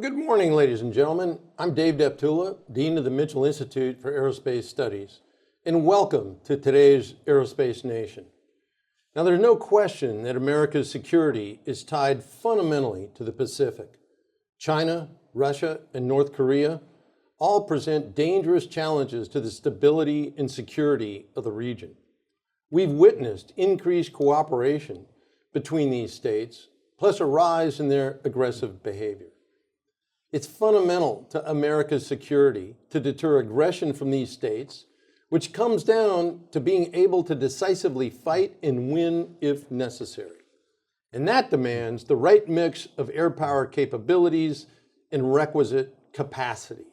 Good morning, ladies and gentlemen. I'm Dave Deptula, Dean of the Mitchell Institute for Aerospace Studies, and welcome to today's Aerospace Nation. Now, there's no question that America's security is tied fundamentally to the Pacific. China, Russia, and North Korea all present dangerous challenges to the stability and security of the region. We've witnessed increased cooperation between these states, plus a rise in their aggressive behavior. It's fundamental to America's security to deter aggression from these states, which comes down to being able to decisively fight and win if necessary. And that demands the right mix of air power capabilities and requisite capacity.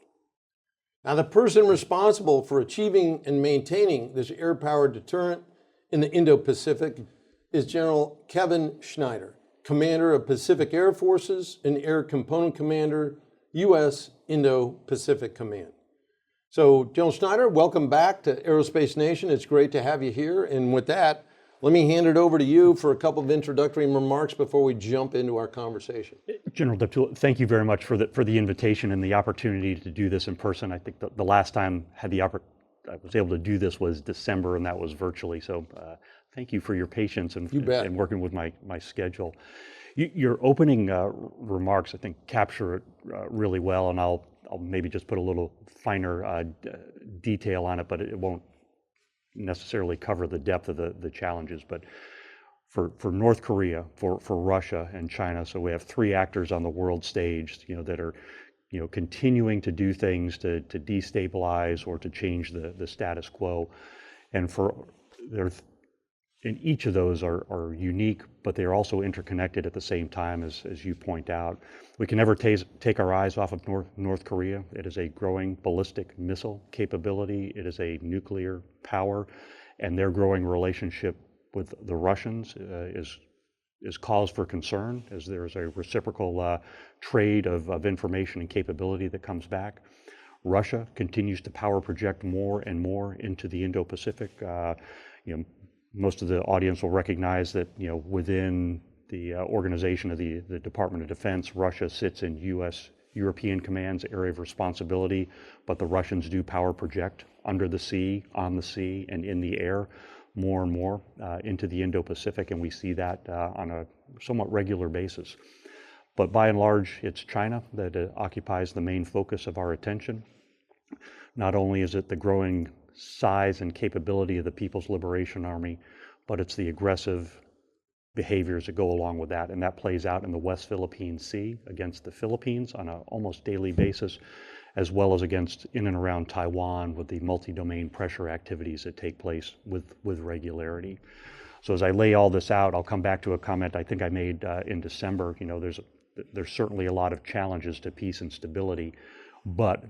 Now, the person responsible for achieving and maintaining this air power deterrent in the Indo-Pacific is General Kevin Schneider, Commander of Pacific Air Forces and Air Component Commander, U.S. Indo-Pacific Command. So, General Schneider, welcome back to Aerospace Nation. It's great to have you here. And with that, let me hand it over to you for a couple of introductory remarks before we jump into our conversation. General Deptula, thank you very much for the invitation and the opportunity to do this in person. I think the last time I was able to do this was December, and that was virtually. So thank you for your patience and working with my schedule. Your opening remarks, I think, capture it really well, and I'll maybe just put a little finer detail on it, but it won't necessarily cover the depth of the challenges. But for North Korea, for Russia and China, so we have three actors on the world stage, that are, continuing to do things to destabilize or to change the status quo, and and each of those are unique, but they are also interconnected at the same time, as you point out. We can never take our eyes off of North Korea. It is a growing ballistic missile capability. It is a nuclear power, and their growing relationship with the Russians is cause for concern, as there is a reciprocal trade of information and capability that comes back. Russia continues to power project more and more into the Indo-Pacific. Most of the audience will recognize that, within the organization of the Department of Defense, Russia sits in European Command's area of responsibility, but the Russians do power project under the sea, on the sea, and in the air more and more into the Indo-Pacific, and we see that on a somewhat regular basis. But by and large, it's China that occupies the main focus of our attention. Not only is it the growing size and capability of the People's Liberation Army, but it's the aggressive behaviors that go along with that, and that plays out in the West Philippine Sea against the Philippines on an almost daily basis, as well as against in and around Taiwan with the multi-domain pressure activities that take place with regularity. So as I lay all this out, I'll come back to a comment I think I made in December. There's certainly a lot of challenges to peace and stability, but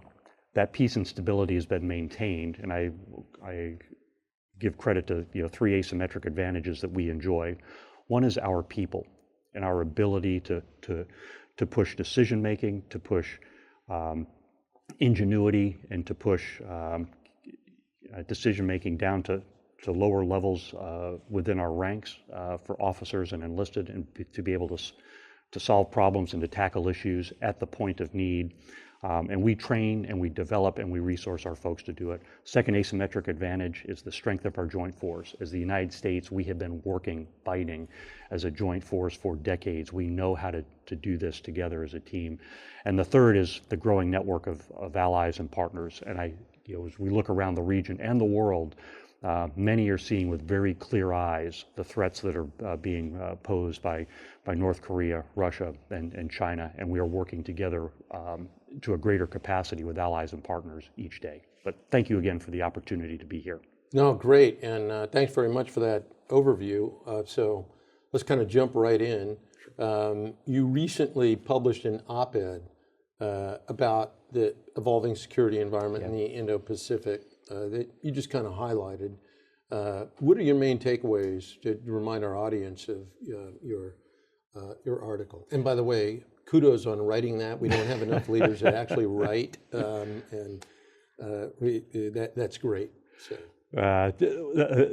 that peace and stability has been maintained, and I give credit to three asymmetric advantages that we enjoy. One is our people and our ability to push decision making, to push ingenuity, and to push decision making down to lower levels within our ranks for officers and enlisted, and to be able to solve problems and to tackle issues at the point of need. And we train and we develop and we resource our folks to do it. Second asymmetric advantage is the strength of our joint force. As the United States, we have been fighting as a joint force for decades. We know how to do this together as a team. And the third is the growing network of allies and partners. And as we look around the region and the world, many are seeing with very clear eyes the threats that are being posed by North Korea, Russia, and China, and we are working together to a greater capacity with allies and partners each day. But thank you again for the opportunity to be here. No, great, and thanks very much for that overview. So let's kind of jump right in. You recently published an op-ed about the evolving security environment in the Indo-Pacific that you just kind of highlighted. What are your main takeaways to remind our audience of your article? And by the way, kudos on writing that. We don't have enough leaders that actually write, that's great. So.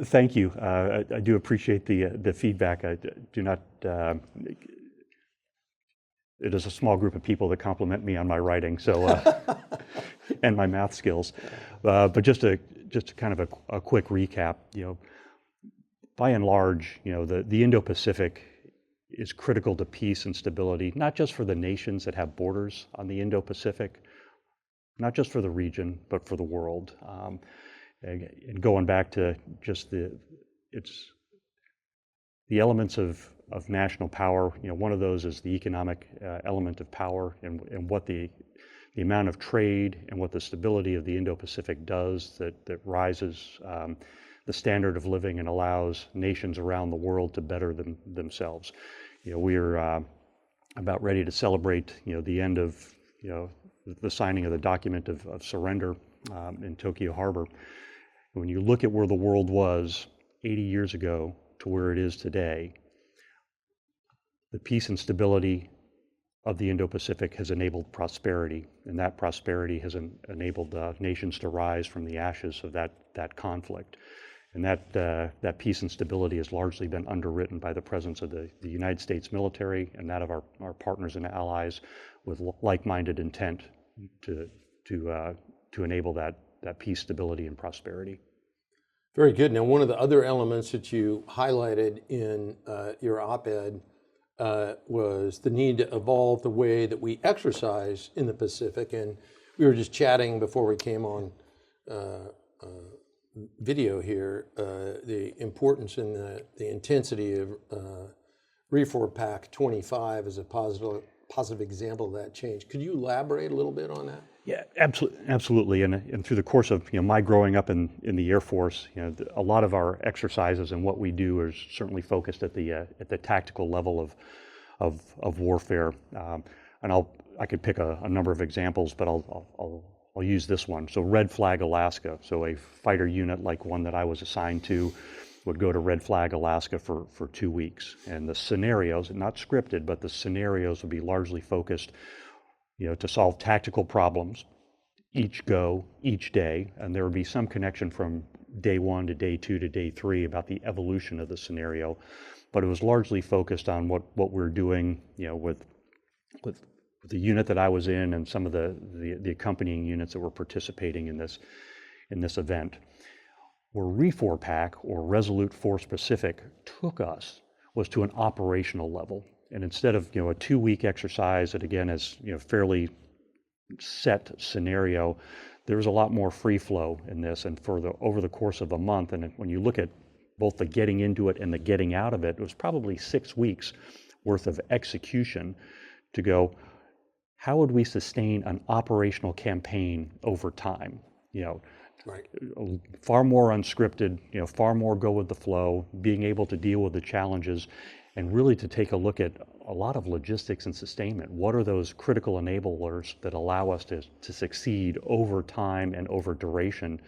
Thank you. I do appreciate the feedback. I do not. it is a small group of people that compliment me on my writing, so and my math skills. But just a kind of a quick recap. By and large, the Indo-Pacific is critical to peace and stability, not just for the nations that have borders on the Indo-Pacific, not just for the region, but for the world. And going back to just the elements of national power, one of those is the economic element of power, and what the amount of trade and what the stability of the Indo-Pacific does that rises the standard of living and allows nations around the world to better themselves. We're about ready to celebrate, the end of, the signing of the document of surrender in Tokyo Harbor. When you look at where the world was 80 years ago to where it is today, the peace and stability of the Indo-Pacific has enabled prosperity, and that prosperity has enabled nations to rise from the ashes of that conflict. And that peace and stability has largely been underwritten by the presence of the United States military and that of our partners and allies with like-minded intent to enable that peace, stability, and prosperity. Very good. Now, one of the other elements that you highlighted in your op-ed was the need to evolve the way that we exercise in the Pacific. And we were just chatting before we came on video here, the importance and the intensity of Refor-Pac 25 as a positive example of that change. Could you elaborate a little bit on that? Yeah, absolutely. And through the course of my growing up in the Air Force, a lot of our exercises and what we do is certainly focused at the tactical level of warfare. And I could pick a number of examples, but I'll use this one. So Red Flag, Alaska. So a fighter unit like one that I was assigned to would go to Red Flag, Alaska for 2 weeks. And the scenarios, not scripted, but the scenarios would be largely focused to solve tactical problems each day, and there would be some connection from day 1 to day 2 to day 3 about the evolution of the scenario, but it was largely focused on what we're doing, with the unit that I was in and some of the accompanying units that were participating in this event. Where Refor-Pac, or Resolute Force Pacific, took us was to an operational level. And instead of a 2-week exercise that again is fairly set scenario, there was a lot more free flow in this. And over the course of a month, and when you look at both the getting into it and the getting out of it, it was probably 6 weeks worth of execution to go, how would we sustain an operational campaign over time? Right. Far more unscripted, far more go with the flow, being able to deal with the challenges, and really to take a look at a lot of logistics and sustainment. What are those critical enablers that allow us to succeed over time and over duration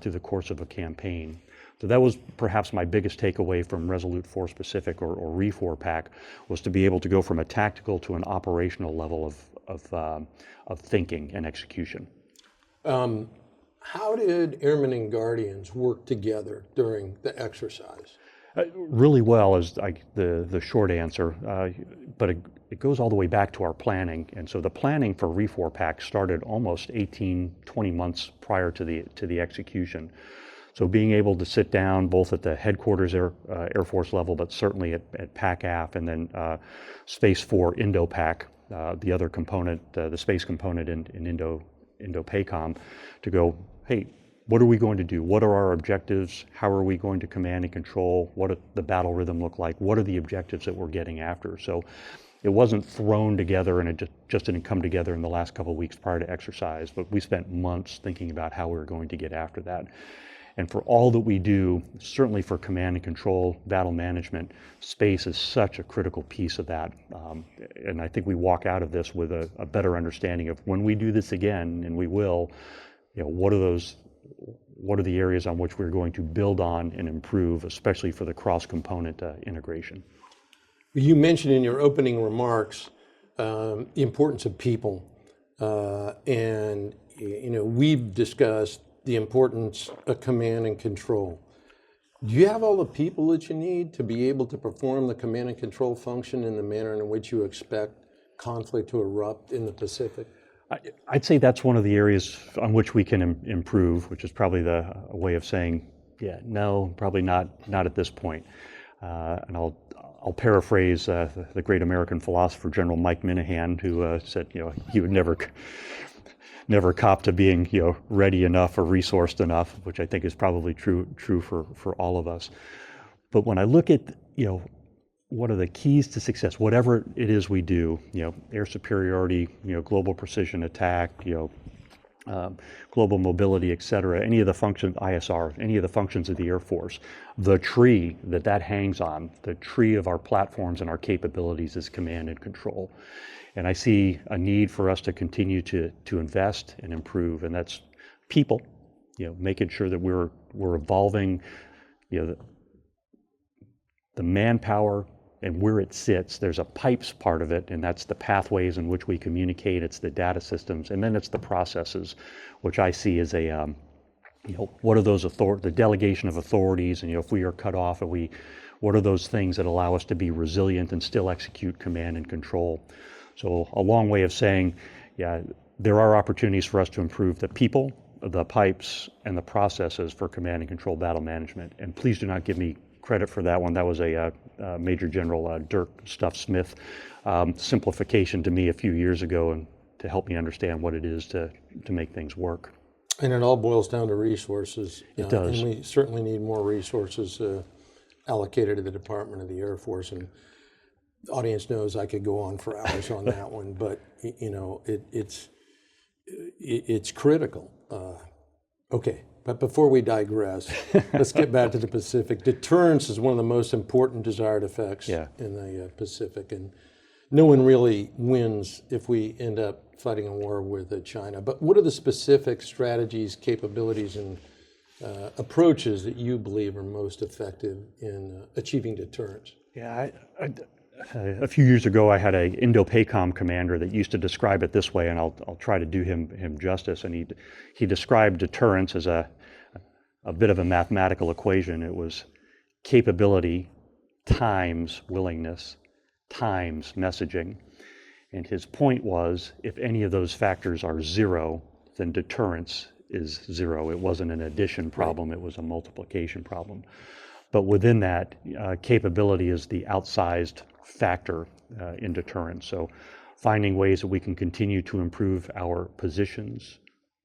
through the course of a campaign? So that was perhaps my biggest takeaway from Resolute Force Pacific or Refor-Pac, was to be able to go from a tactical to an operational level of thinking and execution. How did Airmen and Guardians work together during the exercise? Really well is the short answer, but it goes all the way back to our planning. And so the planning for Refor-Pac started almost 18, 20 months prior to the execution. So being able to sit down both at the headquarters Air Force level, but certainly at PAC-AF, and then Space 4 Indo-Pac, the other component, the space component in Indo-PACOM, to go, hey, what are we going to do? What are our objectives? How are we going to command and control? What does the battle rhythm look like? What are the objectives that we're getting after? So it wasn't thrown together and it just didn't come together in the last couple of weeks prior to exercise, but we spent months thinking about how we were going to get after that. And for all that we do, certainly for command and control, battle management, space is such a critical piece of that. And I think we walk out of this with a better understanding of when we do this again, and we will, what are the areas on which we're going to build on and improve, especially for the cross-component integration. You mentioned in your opening remarks the importance of people, and we've discussed the importance of command and control. Do you have all the people that you need to be able to perform the command and control function in the manner in which you expect conflict to erupt in the Pacific? I'd say that's one of the areas on which we can improve, which is probably a way of saying, yeah, no, probably not at this point. And I'll paraphrase the great American philosopher General Mike Minahan, who said, he would never cop to being, ready enough or resourced enough, which I think is probably true for all of us. But when I look at, what are the keys to success, whatever it is we do, air superiority, global precision attack, global mobility, et cetera, any of the functions, ISR, any of the functions of the Air Force, the tree that hangs on, the tree of our platforms and our capabilities is command and control. And I see a need for us to continue to invest and improve, and that's people, making sure that we're evolving, the manpower and where it sits. There's a pipes part of it, and that's the pathways in which we communicate. It's the data systems, and then it's the processes, which I see as a, what are those the delegation of authorities, and if we are cut off, what are those things that allow us to be resilient and still execute command and control? So a long way of saying, yeah, there are opportunities for us to improve the people, the pipes, and the processes for command and control battle management. And please do not give me credit for that one. That was a Major General Dirk Stuff Smith simplification to me a few years ago, and to help me understand what it is to make things work. And it all boils down to resources. It does. And we certainly need more resources allocated to the Department of the Air Force. And the audience knows I could go on for hours on that one, but it's critical. Okay. But before we digress, let's get back to the Pacific. Deterrence is one of the most important desired effects in the Pacific, and no one really wins if we end up fighting a war with China. But what are the specific strategies, capabilities, and approaches that you believe are most effective in achieving deterrence? Yeah, a few years ago, I had an Indo-Pacific commander that used to describe it this way, and I'll try to do him justice. And he described deterrence as a bit of a mathematical equation. It was capability times willingness times messaging. And his point was, if any of those factors are zero, then deterrence is zero. It wasn't an addition problem, it was a multiplication problem. But within that, capability is the outsized factor in deterrence. So finding ways that we can continue to improve our positions,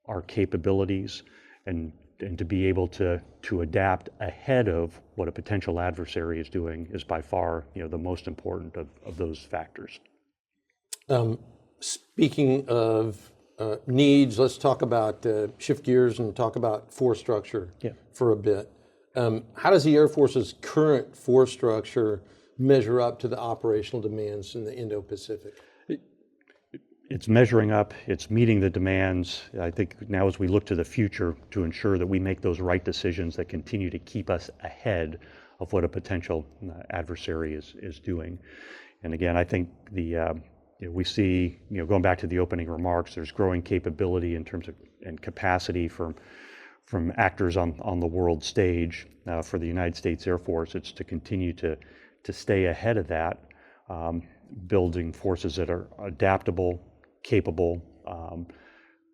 our capabilities, and to be able to adapt ahead of what a potential adversary is doing is by far the most important of those factors. Speaking of needs, let's talk about shift gears and talk about force structure for a bit. How does the Air Force's current force structure measure up to the operational demands in the Indo-Pacific? It's measuring up, it's meeting the demands. I think now as we look to the future to ensure that we make those right decisions that continue to keep us ahead of what a potential adversary is doing. And again, I think we see, going back to the opening remarks, there's growing capability in terms of and capacity from actors on the world stage. For the United States Air Force, it's to continue to stay ahead of that, building forces that are adaptable, capable,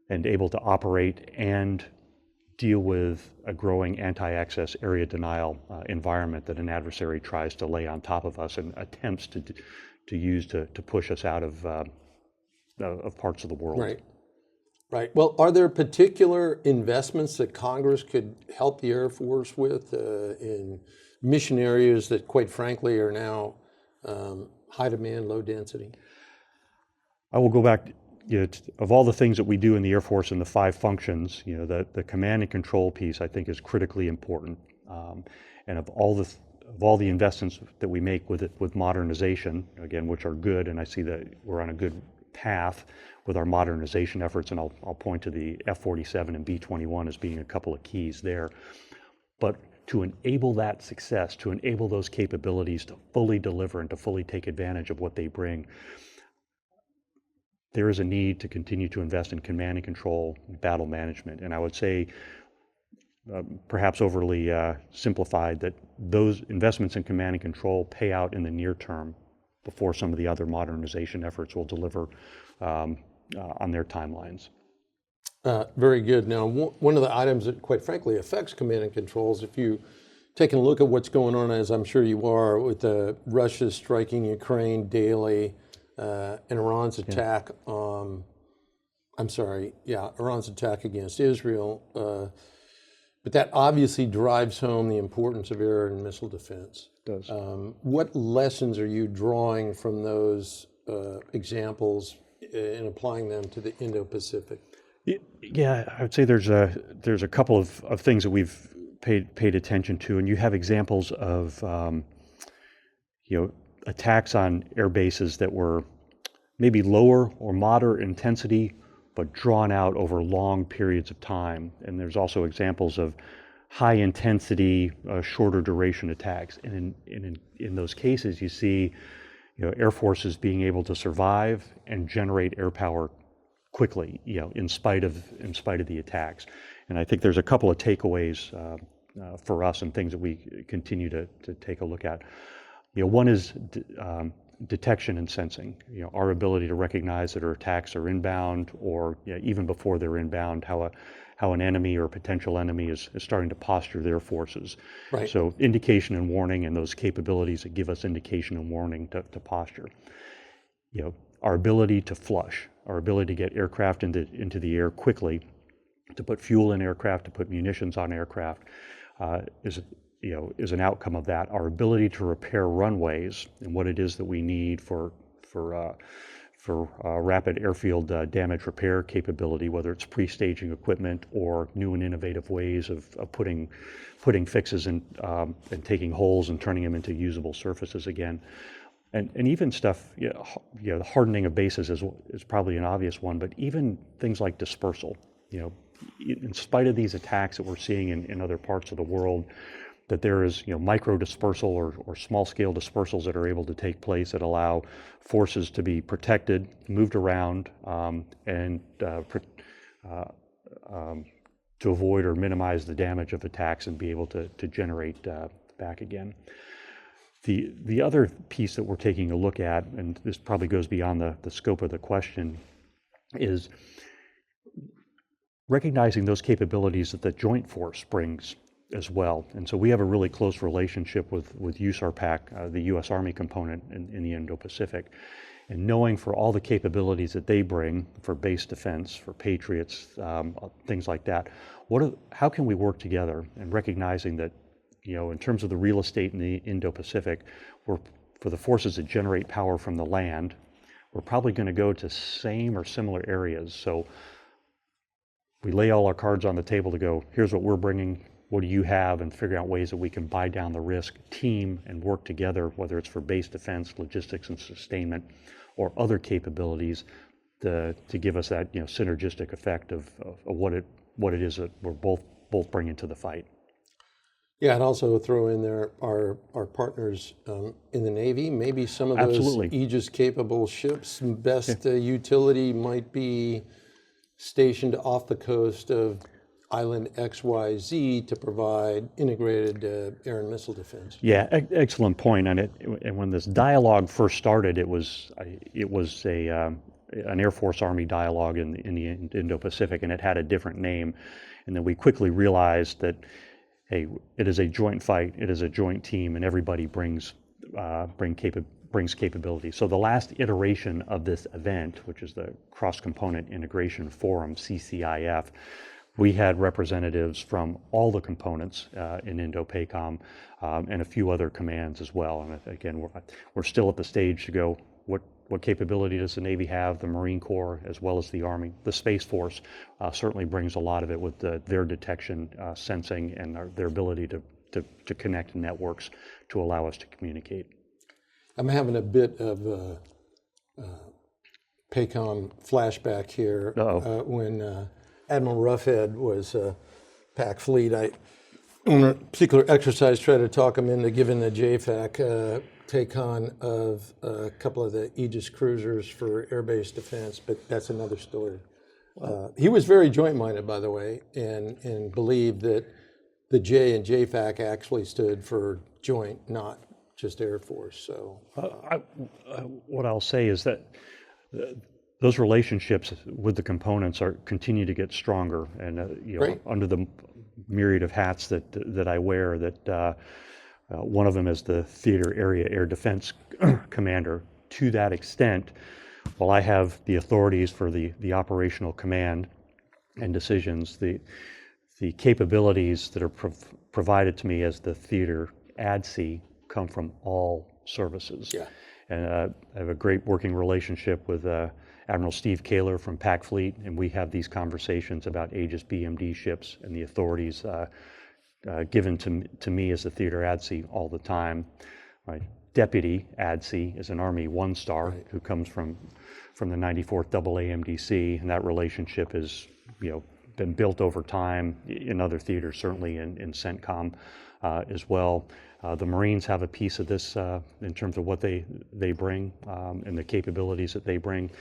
and able to operate and deal with a growing anti-access area denial environment that an adversary tries to lay on top of us and attempts to use to push us out of parts of the world. Right. Well, are there particular investments that Congress could help the Air Force with in mission areas that, quite frankly, are now high demand, low density? I will go back, of all the things that we do in the Air Force in the 5 functions, the command and control piece I think is critically important. And of all the investments that we make with modernization, again, which are good, and I see that we're on a good path with our modernization efforts, and I'll point to the F-47 and B-21 as being a couple of keys there. But to enable that success, to enable those capabilities to fully deliver and to fully take advantage of what they bring, there is a need to continue to invest in command and control, battle management. And I would say, perhaps overly simplified, that those investments in command and control pay out in the near term, before some of the other modernization efforts will deliver on their timelines. Very good. Now, one of the items that quite frankly affects command and controls, if you take a look at what's going on, as I'm sure you are, with Russia striking Ukraine daily, and Iran's attack, Iran's attack against Israel, but that obviously drives home the importance of air and missile defense. It does. What lessons are you drawing from those examples and applying them to the Indo-Pacific? Yeah, I would say there's a couple of things that we've paid attention to, and you have examples of attacks on air bases that were maybe lower or moderate intensity, but drawn out over long periods of time. And there's also examples of high intensity, shorter duration attacks. And in those cases, you see air forces being able to survive and generate air power quickly, in spite of the attacks. And I think there's a couple of takeaways for us and things that we continue to take a look at. One is detection and sensing. Our ability to recognize that our attacks are inbound, or even before they're inbound, how an enemy or a potential enemy is starting to posture their forces. Right. So indication and warning, and those capabilities that give us indication and warning to posture. Our ability to flush, our ability to get aircraft into the air quickly, to put fuel in aircraft, to put munitions on aircraft, is an outcome of that. Our ability to repair runways and what it is that we need for rapid airfield damage repair capability, whether it's pre-staging equipment or new and innovative ways of putting fixes in and taking holes and turning them into usable surfaces again. And even stuff, the hardening of bases is probably an obvious one, but even things like dispersal. In spite of these attacks that we're seeing in other parts of the world, that there is micro dispersal or small scale dispersals that are able to take place that allow forces to be protected, moved around, and to avoid or minimize the damage of attacks and be able to generate back again. The other piece that we're taking a look at, and this probably goes beyond the scope of the question, is recognizing those capabilities that the Joint Force brings as well. And so we have a really close relationship with USARPAC, the U.S. Army component in the Indo-Pacific, and knowing for all the capabilities that they bring for base defense, for Patriots, things like that, how can we work together, and recognizing that in terms of the real estate in the Indo-Pacific, for the forces that generate power from the land, we're probably going to go to same or similar areas. So we lay all our cards on the table to go, here's what we're bringing, what do you have, and figure out ways that we can buy down the risk, team, and work together, whether it's for base defense, logistics and sustainment, or other capabilities to give us that synergistic effect of what it is that we're both bringing to the fight. Yeah, and also throw in there our partners in the Navy. Maybe some of those Absolutely. Aegis-capable ships' best utility might be stationed off the coast of Island XYZ to provide integrated air and missile defense. Yeah, excellent point. And when this dialogue first started, it was an Air Force Army dialogue in the Indo-Pacific, and it had a different name. And then we quickly realized that, hey, it is a joint fight, it is a joint team, and everybody brings capability. So the last iteration of this event, which is the Cross-Component Integration Forum, CCIF, we had representatives from all the components in Indo-PACOM and a few other commands as well. And again, we're still at the stage to go, what capability does the Navy have, the Marine Corps, as well as the Army? The Space Force certainly brings a lot of it with their detection, sensing, and their ability to connect networks to allow us to communicate. I'm having a bit of PACOM flashback here. When Admiral Roughhead was PAC fleet, I, on a particular exercise, tried to talk him into giving the JFAC take-on of a couple of the Aegis cruisers for air-based defense, but that's another story. He was very joint-minded, by the way, and believed that the J in JFAC actually stood for joint, not just Air Force. So What I'll say is that those relationships with the components continue to get stronger, and Great. under the myriad of hats that I wear, that one of them is the Theater Area Air Defense Commander. To that extent, while I have the authorities for the operational command and decisions, the capabilities that are provided to me as the theater ADC come from all services. Yeah. And I have a great working relationship with Admiral Steve Kaler from PAC Fleet, and we have these conversations about Aegis BMD ships and the authorities given to me as the theater ADC all the time. My deputy ADC is an Army one-star Right. who comes from the 94th AAMDC, and that relationship has been built over time in other theaters, certainly in CENTCOM as well. The Marines have a piece of this in terms of what they bring and the capabilities that they bring.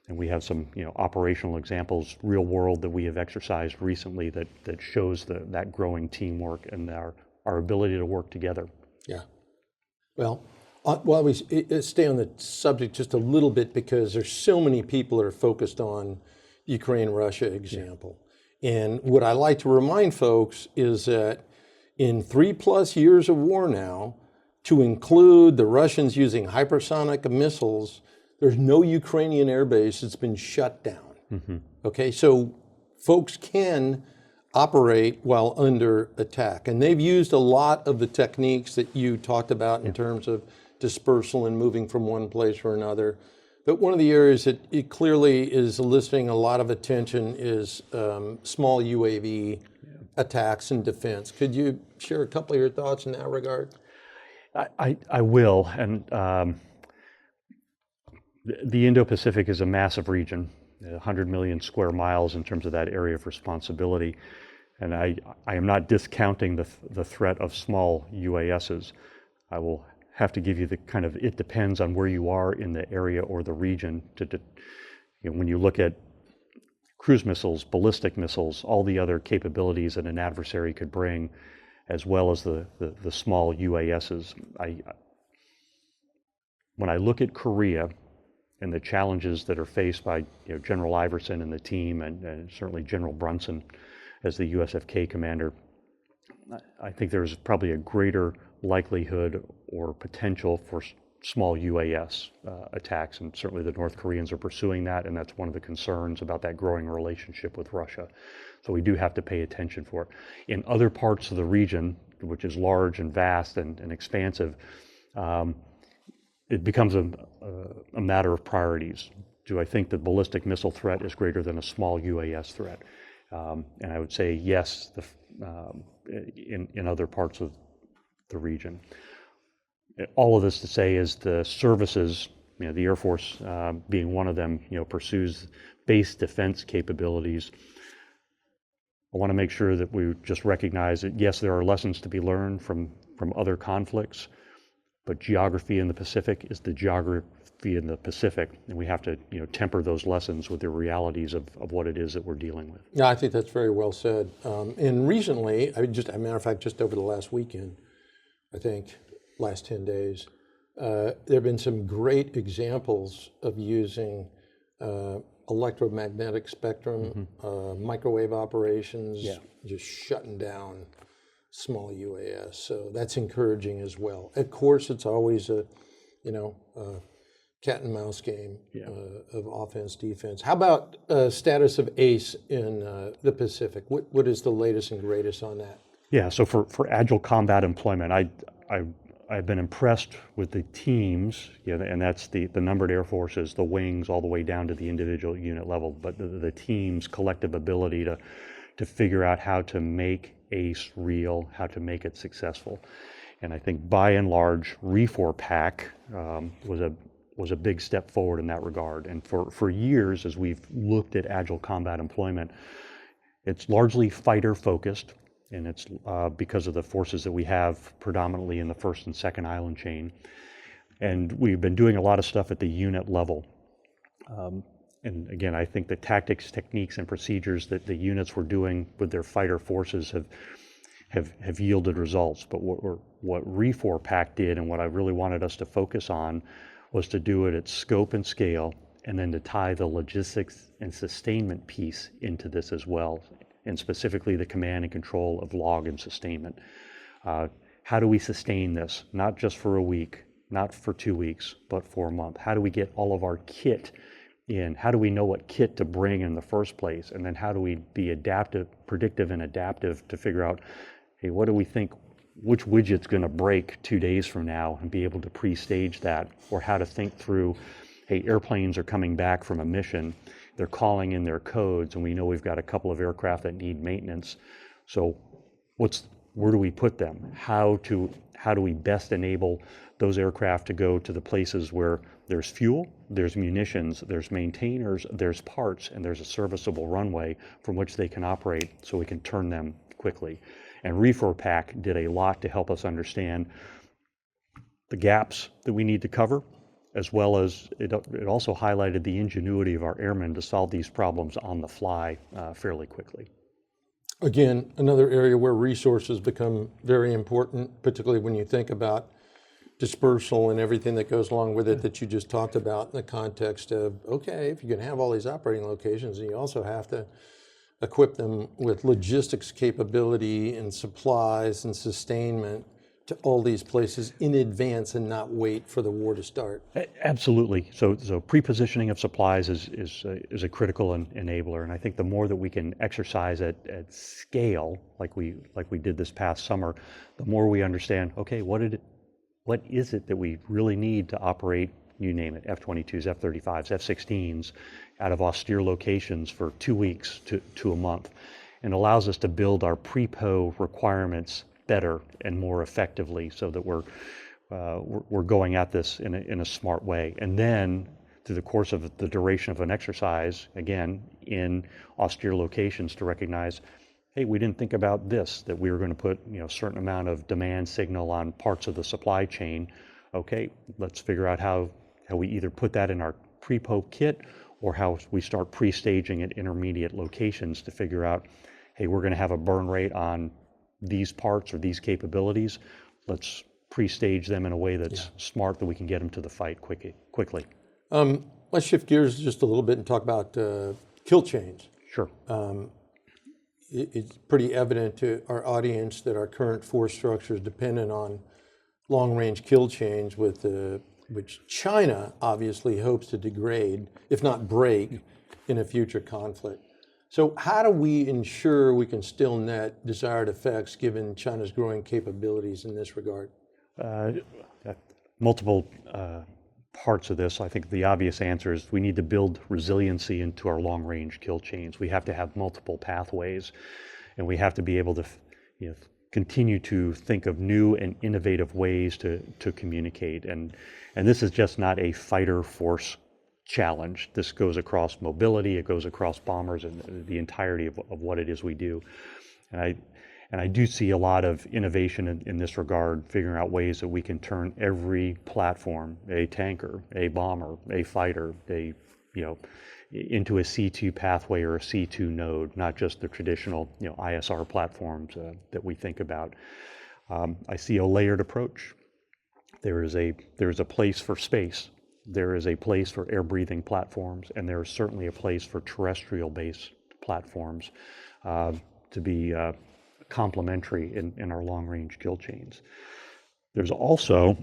And we have some operational examples, real world, that we have exercised recently that shows that growing teamwork and our ability to work together. Yeah. Well, while we stay on the subject just a little bit, because there's so many people that are focused on the Ukraine-Russia example. Yeah. And what I like to remind folks is that in 3+ years of war now, to include the Russians using hypersonic missiles, there's no Ukrainian airbase that's been shut down. Mm-hmm. Okay, so folks can operate while under attack. And they've used a lot of the techniques that you talked about in terms of dispersal and moving from one place or another. But one of the areas that it clearly is eliciting a lot of attention is small UAV attacks and defense. Could you share a couple of your thoughts in that regard? I will. And the Indo-Pacific is a massive region, 100 million square miles in terms of that area of responsibility. And I am not discounting the threat of small UASs. I will have to give you the kind of, it depends on where you are in the area or the region. When you look at cruise missiles, ballistic missiles, all the other capabilities that an adversary could bring, as well as the small UASs. When I look at Korea and the challenges that are faced by General Iverson and the team, and certainly General Brunson as the USFK commander, I think there's probably a greater likelihood or potential for small UAS attacks, and certainly the North Koreans are pursuing that, and that's one of the concerns about that growing relationship with Russia. So we do have to pay attention for it. In other parts of the region, which is large and vast and expansive, it becomes a matter of priorities. Do I think the ballistic missile threat is greater than a small UAS threat? And I would say yes, in other parts of the region. All of this to say is the services, the Air Force being one of them, pursues base defense capabilities. I want to make sure that we just recognize that yes, there are lessons to be learned from other conflicts, but geography in the Pacific is the geography in the Pacific, and we have to temper those lessons with the realities of what it is that we're dealing with. Yeah, I think that's very well said. And recently, as a matter of fact, just over the last weekend, I think, last 10 days, there have been some great examples of using electromagnetic spectrum, microwave operations, just shutting down small UAS. So that's encouraging as well. Of course, it's always a cat and mouse game of offense, defense. How about status of ACE in the Pacific? What is the latest and greatest on that? Yeah, so for agile combat employment, I've been impressed with the teams, and that's the numbered air forces, the wings, all the way down to the individual unit level, but the team's collective ability to figure out how to make ACE real, how to make it successful. And I think by and large, RE4PAC was a big step forward in that regard. And for years, as we've looked at agile combat employment, it's largely fighter focused. And it's because of the forces that we have predominantly in the first and second island chain. And we've been doing a lot of stuff at the unit level. And again, I think the tactics, techniques, and procedures that the units were doing with their fighter forces have yielded results. But what RE4PAC did, and what I really wanted us to focus on, was to do it at scope and scale, and then to tie the logistics and sustainment piece into this as well, and specifically the command and control of log and sustainment. How do we sustain this, not just for a week, not for 2 weeks, but for a month? How do we get all of our kit in? How do we know what kit to bring in the first place? And then how do we be adaptive, predictive and adaptive to figure out, hey, what do we think, which widget's gonna break 2 days from now, and be able to pre-stage that? Or how to think through, hey, airplanes are coming back from a mission, they're calling in their codes, and we know we've got a couple of aircraft that need maintenance. So where do we put them? How do we best enable those aircraft to go to the places where there's fuel, there's munitions, there's maintainers, there's parts, and there's a serviceable runway from which they can operate, so we can turn them quickly. And RE4PAC did a lot to help us understand the gaps that we need to cover, as well as it also highlighted the ingenuity of our airmen to solve these problems on the fly fairly quickly. Again, another area where resources become very important, particularly when you think about dispersal and everything that goes along with it that you just talked about, in the context of, okay, if you can have all these operating locations, and you also have to equip them with logistics capability and supplies and sustainment to all these places in advance and not wait for the war to start. Absolutely. So pre-positioning of supplies is a critical enabler, and I think the more that we can exercise at scale, like we did this past summer, the more we understand, okay, what is it that we really need to operate, you name it, F-22s, F-35s, F-16s, out of austere locations for 2 weeks to a month, and allows us to build our pre-po requirements better and more effectively, so that we're going at this in a smart way. And then through the course of the duration of an exercise, again, in austere locations, to recognize, hey, we didn't think about this, that we were going to put a certain amount of demand signal on parts of the supply chain. Okay, let's figure out how we either put that in our pre-po kit, or how we start pre-staging at intermediate locations to figure out, hey, we're going to have a burn rate on these parts or these capabilities. Let's pre-stage them in a way that's smart, that we can get them to the fight quickly. Let's shift gears just a little bit and talk about kill chains. Sure. It's pretty evident to our audience that our current force structure is dependent on long-range kill chains, which China obviously hopes to degrade, if not break, in a future conflict. So how do we ensure we can still net desired effects given China's growing capabilities in this regard? Multiple parts of this. I think the obvious answer is we need to build resiliency into our long-range kill chains. We have to have multiple pathways, and we have to be able to continue to think of new and innovative ways to communicate. And this is just not a fighter force challenge. This goes across mobility, it goes across bombers, and the entirety of what it is we do. And I do see a lot of innovation in this regard, figuring out ways that we can turn every platform, a tanker, a bomber, a fighter, into a C2 pathway or a C2 node, not just the traditional ISR platforms that we think about. I see a layered approach. There is a place for space. There is a place for air-breathing platforms, and there is certainly a place for terrestrial-based platforms to be complementary in our long-range kill chains. There's also,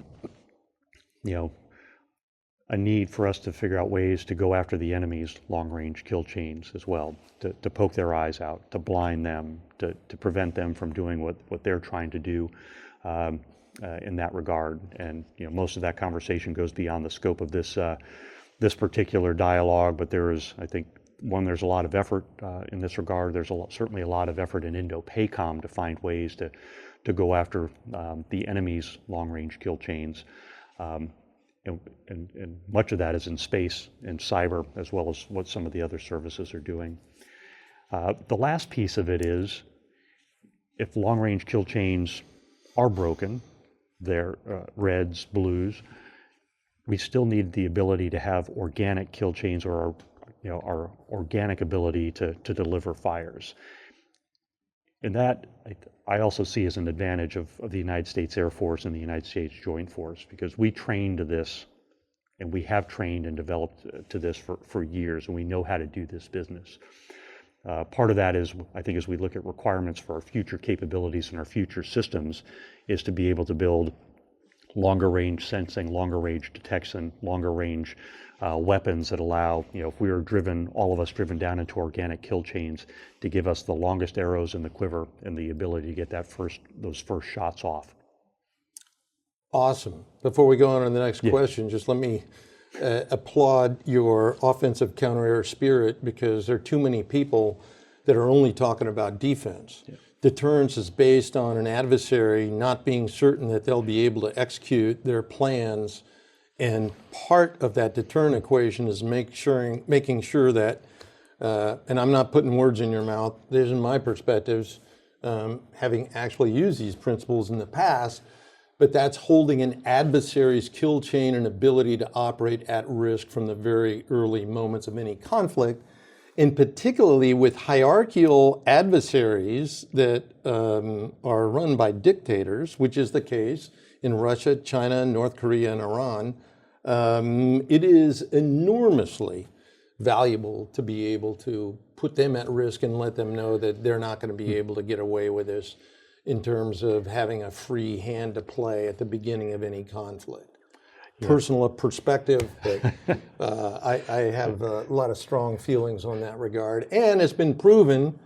a need for us to figure out ways to go after the enemy's long-range kill chains as well, to poke their eyes out, to blind them, to prevent them from doing what they're trying to do in that regard. And most of that conversation goes beyond the scope of this particular dialogue, but there is, I think, there's a lot of effort in this regard. There's certainly a lot of effort in Indo-Pacific to find ways to go after the enemy's long-range kill chains. And much of that is in space and cyber, as well as what some of the other services are doing. The last piece of it is, if long-range kill chains are broken, they're reds, blues, we still need the ability to have organic kill chains, or our organic ability to deliver fires. And that I also see as an advantage of the United States Air Force and the United States Joint Force, because we train to this, and we have trained and developed to this for years, and we know how to do this business. Part of that is, I think, as we look at requirements for our future capabilities and our future systems, is to be able to build longer range sensing, longer range detection, longer range weapons that allow, if we are driven, all of us driven down into organic kill chains, to give us the longest arrows in the quiver and the ability to get those first shots off. Awesome. Before we go on to the next question, just let me applaud your offensive counter-air spirit, because there are too many people that are only talking about defense. Yeah. Deterrence is based on an adversary not being certain that they'll be able to execute their plans, and part of that deterrent equation is making sure that, and I'm not putting words in your mouth, these are my perspectives, having actually used these principles in the past, but that's holding an adversary's kill chain and ability to operate at risk from the very early moments of any conflict, and particularly with hierarchical adversaries that are run by dictators, which is the case in Russia, China, North Korea, and Iran. It is enormously valuable to be able to put them at risk and let them know that they're not going to be able to get away with this, in terms of having a free hand to play at the beginning of any conflict. Yeah. Personal perspective, but I have a lot of strong feelings on that regard. And it's been proven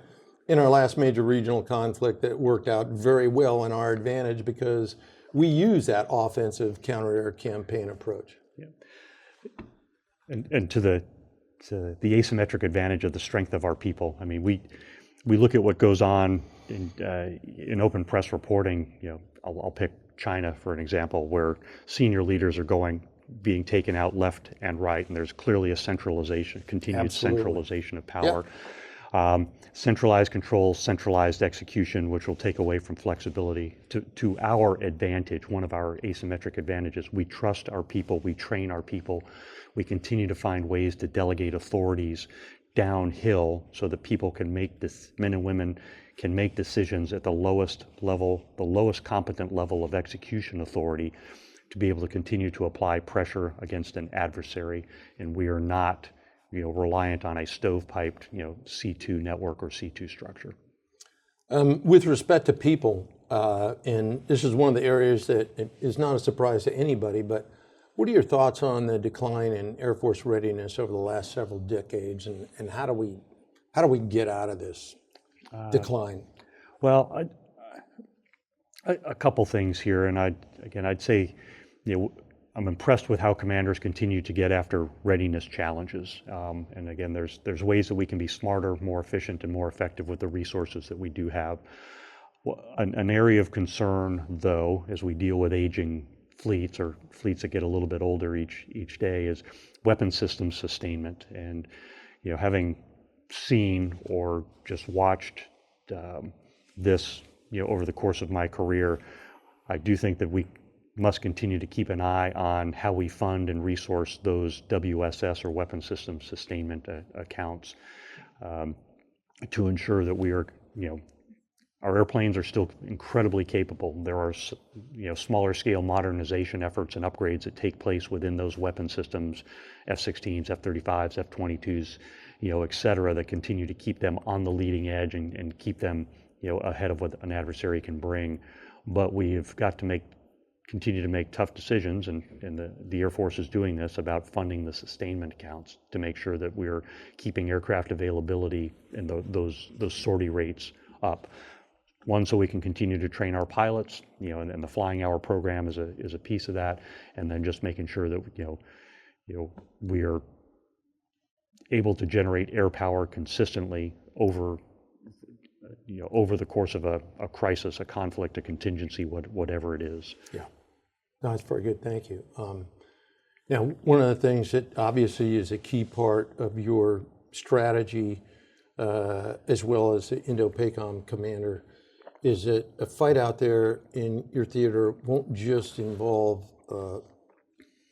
in our last major regional conflict that worked out very well in our advantage, because we use that offensive counter-air campaign approach. Yeah. And to the asymmetric advantage of the strength of our people. I mean, we look at what goes on in open press reporting. I'll pick China for an example, where senior leaders are being taken out left and right, and there's clearly a continued Absolutely. Centralization of power. Yep. Centralized control, centralized execution, which will take away from flexibility. To our advantage, one of our asymmetric advantages, we trust our people, we train our people, we continue to find ways to delegate authorities downhill so that people can men and women can make decisions at the lowest level, the lowest competent level of execution authority, to be able to continue to apply pressure against an adversary. And we are not, reliant on a stovepiped, C2 network or C2 structure. With respect to people, and this is one of the areas that is not a surprise to anybody, but what are your thoughts on the decline in Air Force readiness over the last several decades, and how do we get out of this decline? Well, a couple things here, and I'd say, I'm impressed with how commanders continue to get after readiness challenges. And again, there's ways that we can be smarter, more efficient, and more effective with the resources that we do have. An area of concern, though, as we deal with aging fleets, or fleets that get a little bit older each day, is weapon system sustainment. And having seen or just watched this over the course of my career, I do think that we must continue to keep an eye on how we fund and resource those WSS, or weapon system sustainment accounts, to ensure that we are, our airplanes are still incredibly capable. There are, smaller scale modernization efforts and upgrades that take place within those weapon systems, F-16s, F-35s, F-22s, et cetera, that continue to keep them on the leading edge and keep them, ahead of what an adversary can bring. But we've got to continue to make tough decisions, and the Air Force is doing this, about funding the sustainment accounts to make sure that we're keeping aircraft availability and those sortie rates up. One, so we can continue to train our pilots, and the flying hour program is a piece of that, and then just making sure that we are able to generate air power consistently over the course of a crisis, a conflict, a contingency, whatever it is. Yeah, no, that's very good. Thank you. Now, one of the things that obviously is a key part of your strategy, as well as the Indo-Pacific commander, is that a fight out there in your theater won't just involve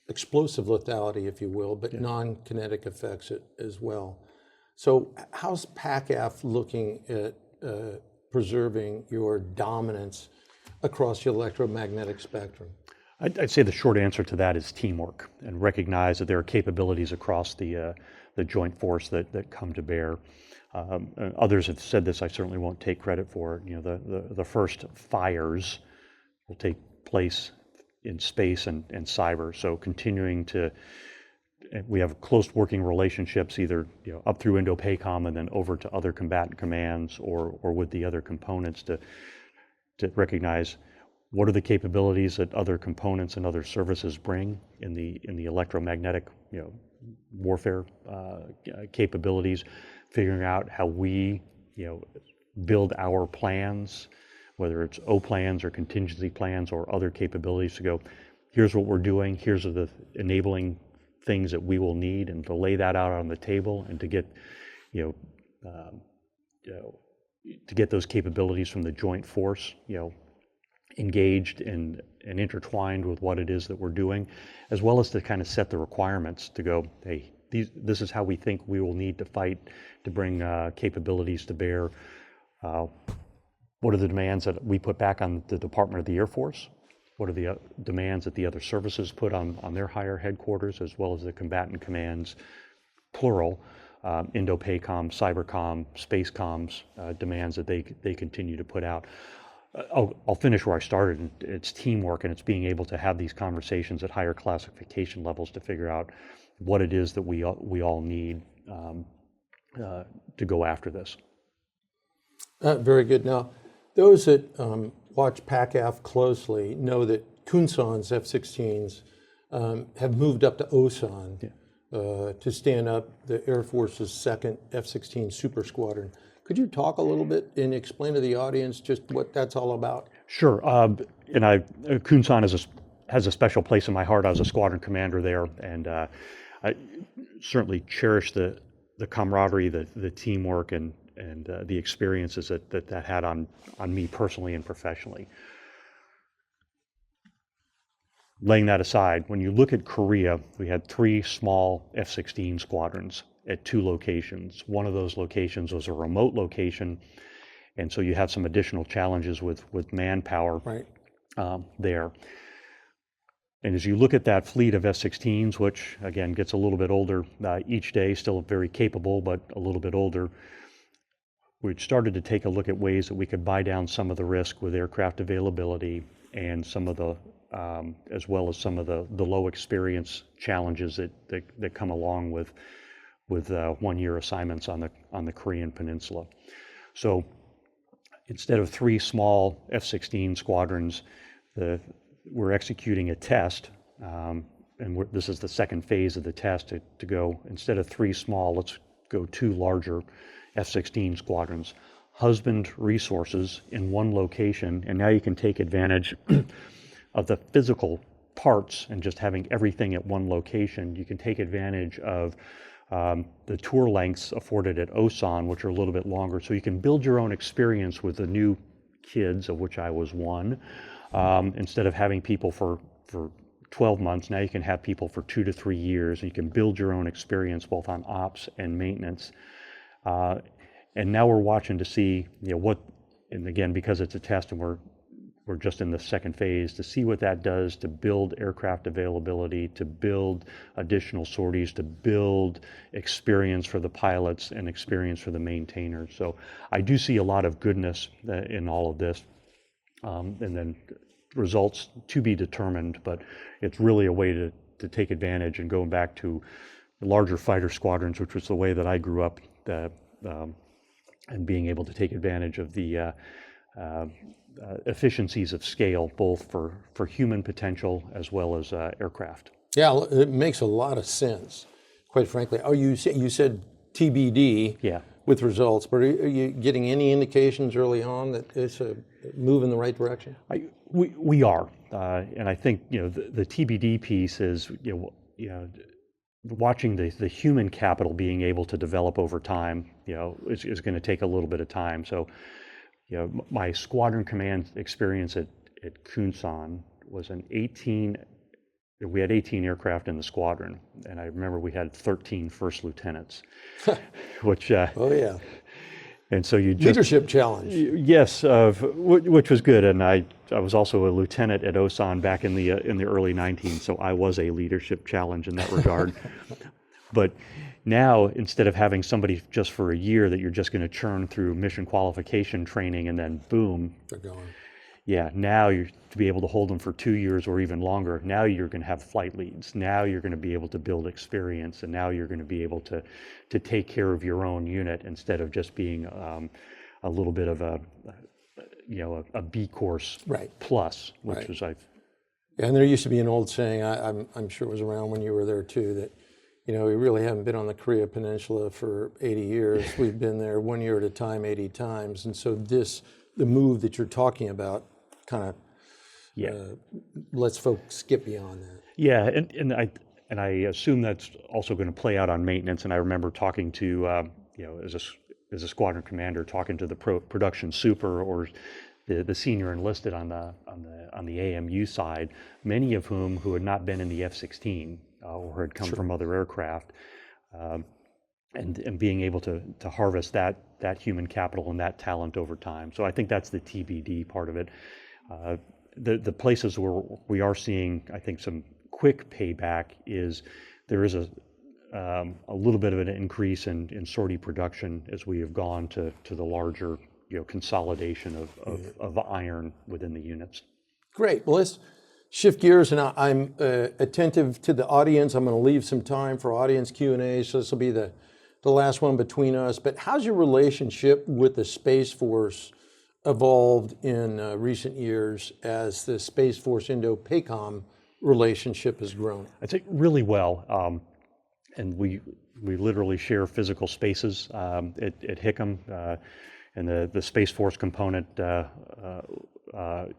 explosive lethality, if you will, but non-kinetic effects as well. So how's PACAF looking at preserving your dominance across the electromagnetic spectrum? I'd say the short answer to that is teamwork, and recognize that there are capabilities across the joint force that come to bear. Others have said this, I certainly won't take credit for it. You know, the first fires will take place in space and cyber. So continuing to, we have close working relationships, either up through Indo-Pacom and then over to other combatant commands or with the other components to recognize what are the capabilities that other components and other services bring in the electromagnetic warfare capabilities, figuring out how we build our plans, whether it's O plans or contingency plans or other capabilities, to go, here's what we're doing, here's the enabling things that we will need, and to lay that out on the table, and to get to get those capabilities from the joint force engaged and intertwined with what it is that we're doing, as well as to kind of set the requirements to go, hey, this is how we think we will need to fight to bring capabilities to bear. What are the demands that we put back on the Department of the Air Force? What are the demands that the other services put on their higher headquarters, as well as the combatant commands, plural, Indo-Pacom, Cybercom, Space Comms, demands that they continue to put out. I'll finish where I started, and it's teamwork, and it's being able to have these conversations at higher classification levels to figure out what it is that we all need to go after this. Very good. Now, those that watch PACAF closely know that Kunsan's F-16s have moved up to Osan to stand up the Air Force's second F-16 Super Squadron. Could you talk a little bit and explain to the audience just what that's all about? Sure. And Kunsan has a special place in my heart. I was a squadron commander there, and I certainly cherish the camaraderie, the teamwork, and the experiences that had on me personally and professionally. Laying that aside, when you look at Korea, we had 3 small F-16 squadrons at 2 locations. One of those locations was a remote location, and so you have some additional challenges with manpower there. And as you look at that fleet of F-16s, which again gets a little bit older each day, still very capable, but a little bit older, we'd started to take a look at ways that we could buy down some of the risk with aircraft availability and some of the, as well as some of the low experience challenges that come along with 1-year assignments on the Korean Peninsula. So instead of 3 small F-16 squadrons, we're executing a test, and this is the second phase of the test to go, instead of 3 small, let's go 2 larger F-16 squadrons, husband resources in one location, and now you can take advantage of the physical parts and just having everything at one location. You can take advantage of the tour lengths afforded at Osan, which are a little bit longer, so you can build your own experience with the new kids, of which I was one. Instead of having people for 12 months, now you can have people for 2 to 3 years, and you can build your own experience both on ops and maintenance. And now we're watching to see what, and again, because it's a test and we're just in the second phase, to see what that does to build aircraft availability, to build additional sorties, to build experience for the pilots and experience for the maintainers. So I do see a lot of goodness in all of this. And then results to be determined, but it's really a way to take advantage, and going back to the larger fighter squadrons, which was the way that I grew up, and being able to take advantage of the efficiencies of scale, both for human potential as well as aircraft. Yeah, it makes a lot of sense, quite frankly. Oh, you said TBD. Yeah. With results, but are you getting any indications early on that it's a move in the right direction? We are, and I think the TBD piece is watching the human capital being able to develop over time. Is going to take a little bit of time. So, my squadron command experience at Kunsan was we had 18 aircraft in the squadron, and I remember we had 13 first lieutenants, which oh yeah, And so you just Leadership challenge. yes, which was good. And I was also a lieutenant at Osan back in the early 19s, so I was a leadership challenge in that regard. But now, instead of having somebody just for a year that you're just going to churn through mission qualification training and then boom, They're going. yeah, now you're to be able to hold them for 2 years or even longer. Now you're going to have flight leads. Now you're going to be able to build experience, and now you're going to be able to take care of your own unit instead of just being a little bit of a B course Right. plus, which Right. was And there used to be an old saying, I'm sure it was around when you were there too, that, we really haven't been on the Korea Peninsula for 80 years. We've been there 1 year at a time, 80 times. And so the move that you're talking about kind of lets folks get beyond that. Yeah, and I assume that's also going to play out on maintenance. And I remember talking to as a squadron commander, talking to the production super or the senior enlisted on the AMU side, many of whom who had not been in the F-16 or had come from other aircraft, and being able to harvest that human capital and that talent over time. So I think that's the TBD part of it. The places where we are seeing, I think, some quick payback is there is a little bit of an increase in sortie production as we have gone to the larger consolidation of iron within the units. Great. Well, let's shift gears, and I'm attentive to the audience. I'm going to leave some time for audience Q&A, so this will be the last one between us. But how's your relationship with the Space Force evolved in recent years as the Space Force Indo-PACOM relationship has grown? I'd say really well, and we literally share physical spaces at Hickam, and the Space Force component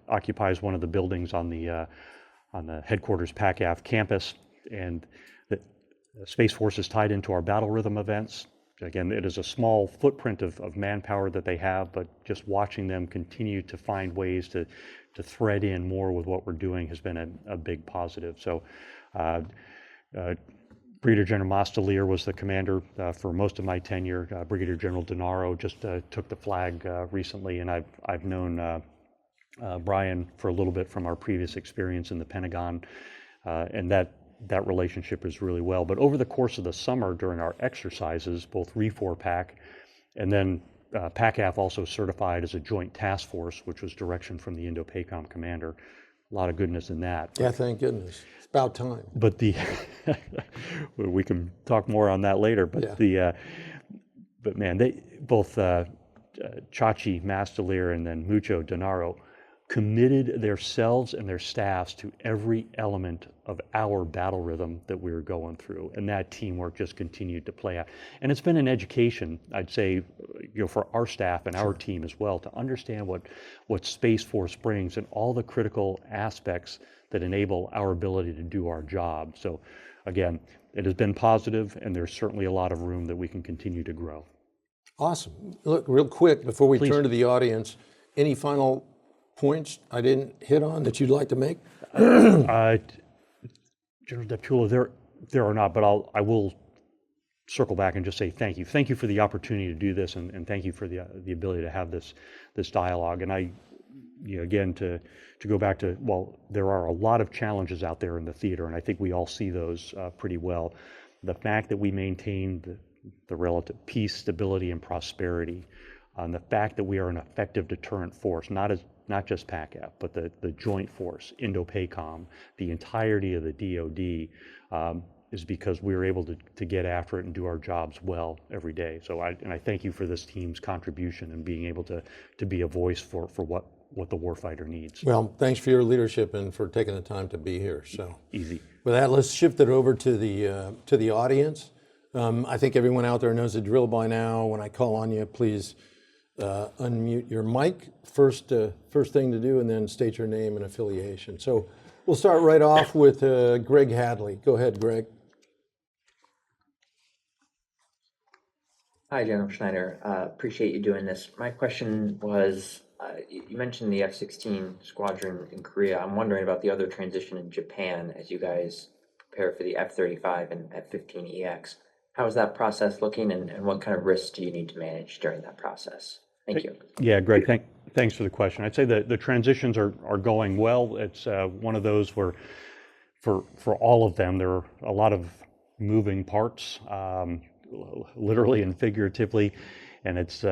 occupies one of the buildings on the headquarters PACAF campus, and the Space Force is tied into our battle rhythm events. Again, it is a small footprint of manpower that they have, but just watching them continue to find ways to thread in more with what we're doing has been a big positive. So Brigadier General Mastelier was the commander for most of my tenure. Brigadier General Denaro just took the flag recently, and I've known Brian for a little bit from our previous experience in the Pentagon, and that relationship is really well. But over the course of the summer during our exercises, both RE4PAC and then PACAF also certified as a joint task force, which was direction from the Indo-PACOM commander. A lot of goodness in that. Yeah, thank goodness. It's about time. But we can talk more on that later. But but man, they both Chachi Mastelier and then Mucho Denaro committed themselves and their staffs to every element of our battle rhythm that we were going through, and that teamwork just continued to play out. And it's been an education, I'd say, for our staff and our team as well, to understand what Space Force brings and all the critical aspects that enable our ability to do our job. So again, it has been positive, and there's certainly a lot of room that we can continue to grow. Awesome. Look, real quick, before we Please. turn to the audience, any final points I didn't hit on that you'd like to make? General Deptula, there are not, but I will circle back and just say thank you. Thank you for the opportunity to do this, and thank you for the ability to have this dialogue. And again, to go back to, well, there are a lot of challenges out there in the theater, and I think we all see those pretty well. The fact that we maintain the relative peace, stability, and prosperity, and the fact that we are an effective deterrent force, not just PACAF, but the joint force, Indo-PACOM, the entirety of the DoD, is because we were able to get after it and do our jobs well every day. So I thank you for this team's contribution and being able to be a voice for what the warfighter needs. Well, thanks for your leadership and for taking the time to be here. So Easy. with that, let's shift it over to the audience. I think everyone out there knows the drill by now. When I call on you, please unmute your mic. First thing to do, and then state your name and affiliation. So we'll start right off with Greg Hadley. Go ahead, Greg. Hi, General Schneider. Appreciate you doing this. My question was, you mentioned the F-16 squadron in Korea. I'm wondering about the other transition in Japan as you guys prepare for the F-35 and F-15EX. How's that process looking, and what kind of risks do you need to manage during that process? Thank you. Yeah, Greg, thanks for the question. I'd say that the transitions are going well. It's one of those where for all of them, there are a lot of moving parts, literally and figuratively. And it's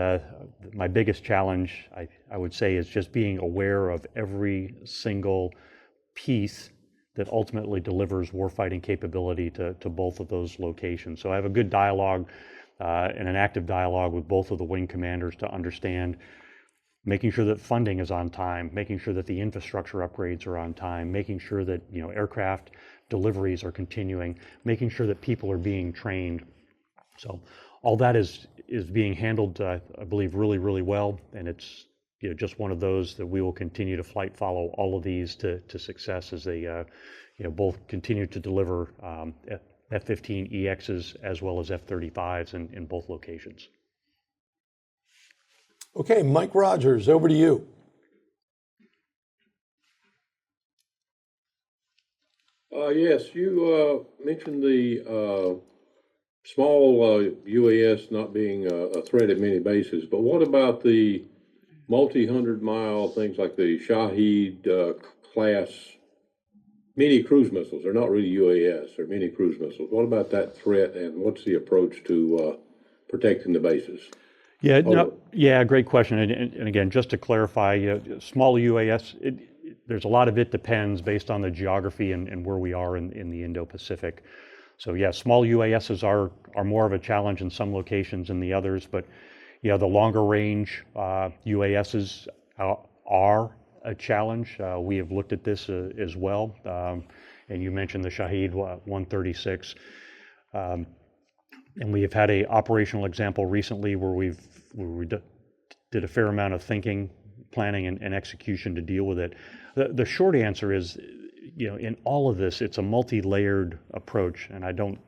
my biggest challenge, I would say, is just being aware of every single piece that ultimately delivers warfighting capability to both of those locations. So I have a good dialogue and an active dialogue with both of the wing commanders to understand, making sure that funding is on time, making sure that the infrastructure upgrades are on time, making sure that aircraft deliveries are continuing, making sure that people are being trained. So all that is being handled, I believe, really, really well, and it's just one of those that we will continue to flight follow all of these to success as they both continue to deliver F-15EXs as well as F-35s in both locations. Okay, Mike Rogers, over to you. Yes, you mentioned the small UAS not being a threat at many bases, but what about the multi-hundred-mile things like the Shahed class mini cruise missiles? They're not really UAS, they're mini cruise missiles. What about that threat, and what's the approach to protecting the bases? Yeah, great question. And again, just to clarify, small UAS, there's a lot of it depends based on the geography and where we are in the Indo-Pacific. So yeah, small UASs are more of a challenge in some locations than the others, but the longer range UASs are a challenge. We have looked at this as well, and you mentioned the Shahed 136. And we have had a operational example recently where we did a fair amount of thinking, planning, and execution to deal with it. The short answer is, in all of this, it's a multi-layered approach, and I don't,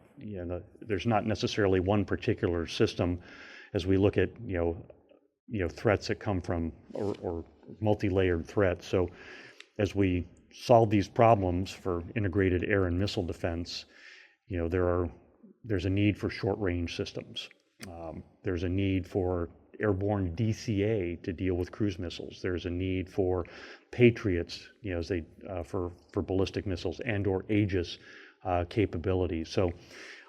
there's not necessarily one particular system as we look at, threats that come from or multi-layered threats. So as we solve these problems for integrated air and missile defense, there's a need for short-range systems. There's a need for airborne DCA to deal with cruise missiles. There's a need for Patriots, as they for ballistic missiles and/or Aegis capabilities. So,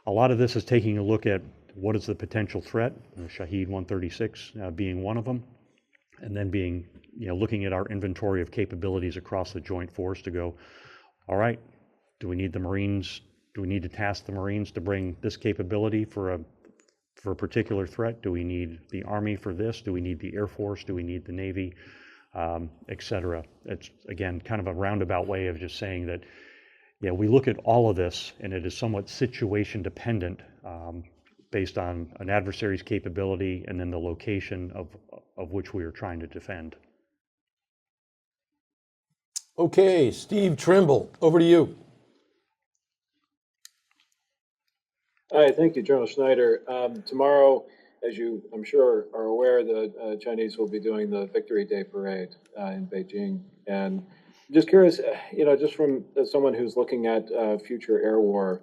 a lot of this is taking a look at what is the potential threat, Shahed 136 being one of them, and then looking at our inventory of capabilities across the joint force to go, all right, do we need the Marines? Do we need to task the Marines to bring this capability for a particular threat? Do we need the Army for this? Do we need the Air Force? Do we need the Navy, et cetera? It's, again, kind of a roundabout way of just saying that, we look at all of this, and it is somewhat situation dependent based on an adversary's capability and then the location of which we are trying to defend. Okay, Steve Trimble, over to you. Hi, thank you, General Schneider. Tomorrow, as you, I'm sure, are aware, the Chinese will be doing the Victory Day Parade in Beijing. And I'm just curious, just from as someone who's looking at future air war,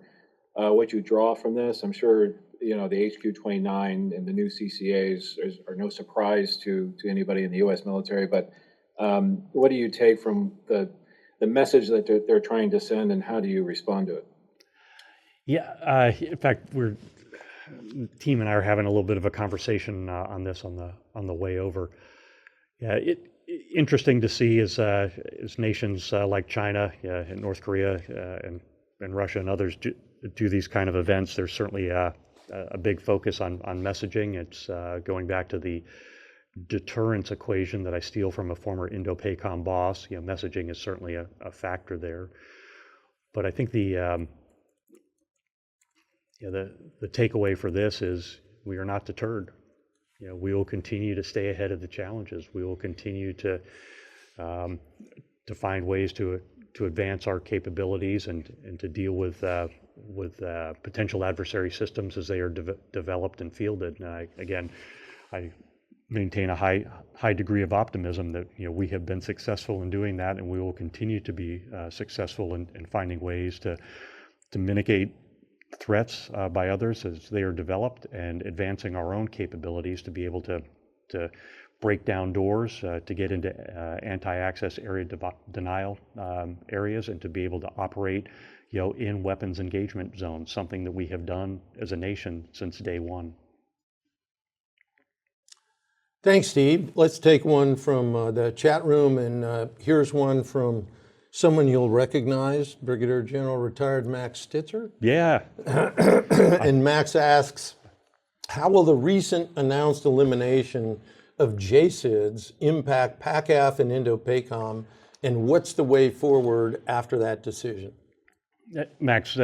what you draw from this. I'm sure, the HQ-29 and the new CCAs are no surprise to anybody in the U.S. military, but what do you take from the message that they're trying to send, and how do you respond to it? Yeah, in fact, the team and I are having a little bit of a conversation on this on the way over. Yeah, interesting to see as nations like China and North Korea and Russia and others do these kind of events. There's certainly a big focus on messaging. It's going back to the deterrence equation that I steal from a former Indo-Pacific Command boss. Messaging is certainly a factor there. But I think the takeaway for this is we are not deterred. We will continue to stay ahead of the challenges. We will continue to find ways to advance our capabilities and to deal with potential adversary systems as they are developed and fielded. And I maintain a high degree of optimism that we have been successful in doing that, and we will continue to be successful in finding ways to mitigate threats by others as they are developed, and advancing our own capabilities to be able to break down doors, to get into anti-access area denial areas, and to be able to operate, in weapons engagement zones, something that we have done as a nation since day one. Thanks, Steve. Let's take one from the chat room, and here's one from someone you'll recognize, Brigadier General retired Max Stitzer. Yeah. And Max asks, how will the recent announced elimination of JCIDs impact PACAF and Indo-PACOM, and what's the way forward after that decision? Max,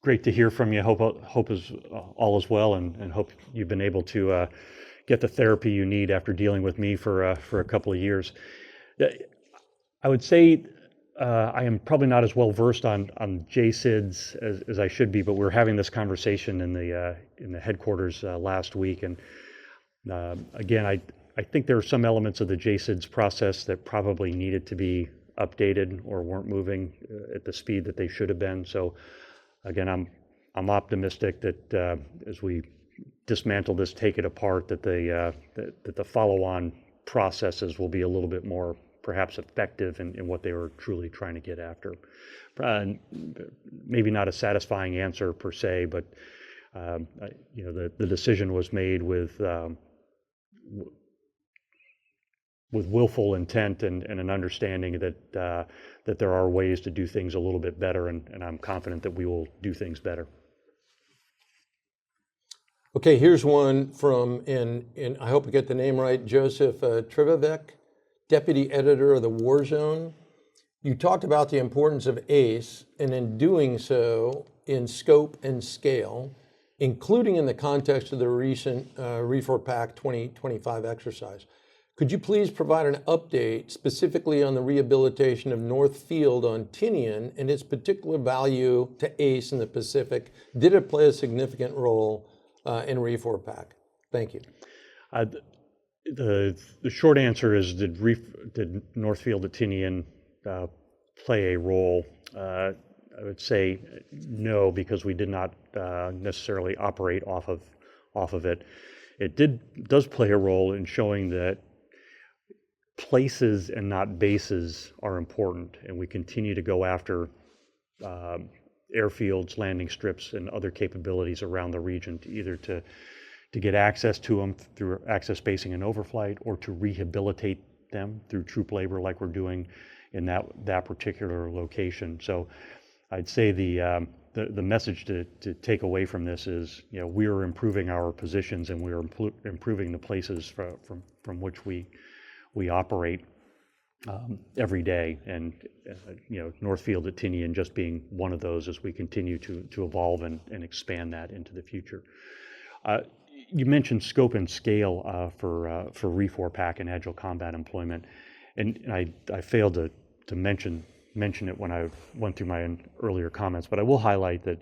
great to hear from you. Hope is all is well, and hope you've been able to get the therapy you need after dealing with me for a couple of years. I would say I am probably not as well versed on JCIDs as I should be, but we were having this conversation in the headquarters last week, and again, I think there are some elements of the JCIDs process that probably needed to be updated or weren't moving at the speed that they should have been. So again, I'm optimistic that as we dismantle this, take it apart, that the follow-on processes will be a little bit more perhaps effective in what they were truly trying to get after. Maybe not a satisfying answer per se, but the decision was made with willful intent and an understanding that there are ways to do things a little bit better, and I'm confident that we will do things better. Okay, here's one from, and I hope I get the name right, Joseph Trivavek, Deputy Editor of the War Zone. You talked about the importance of ACE, and in doing so, in scope and scale, including in the context of the recent REFOR-PAC 2025 exercise. Could you please provide an update specifically on the rehabilitation of North Field on Tinian and its particular value to ACE in the Pacific? Did it play a significant role in REFOR-PAC? Thank you. The short answer is, did North Field at Tinian play a role? I would say no, because we did not necessarily operate off of it. It does play a role in showing that places and not bases are important, and we continue to go after airfields, landing strips, and other capabilities around the region to either to get access to them through access basing and overflight, or to rehabilitate them through troop labor like we're doing in that particular location. So I'd say the message to take away from this is, we are improving our positions, and we are improving the places from which we operate every day, and Northfield at Tinian just being one of those as we continue to evolve and expand that into the future. You mentioned scope and scale for REFOR-PAC and Agile Combat Employment, and I failed to mention it when I went through my earlier comments, but I will highlight that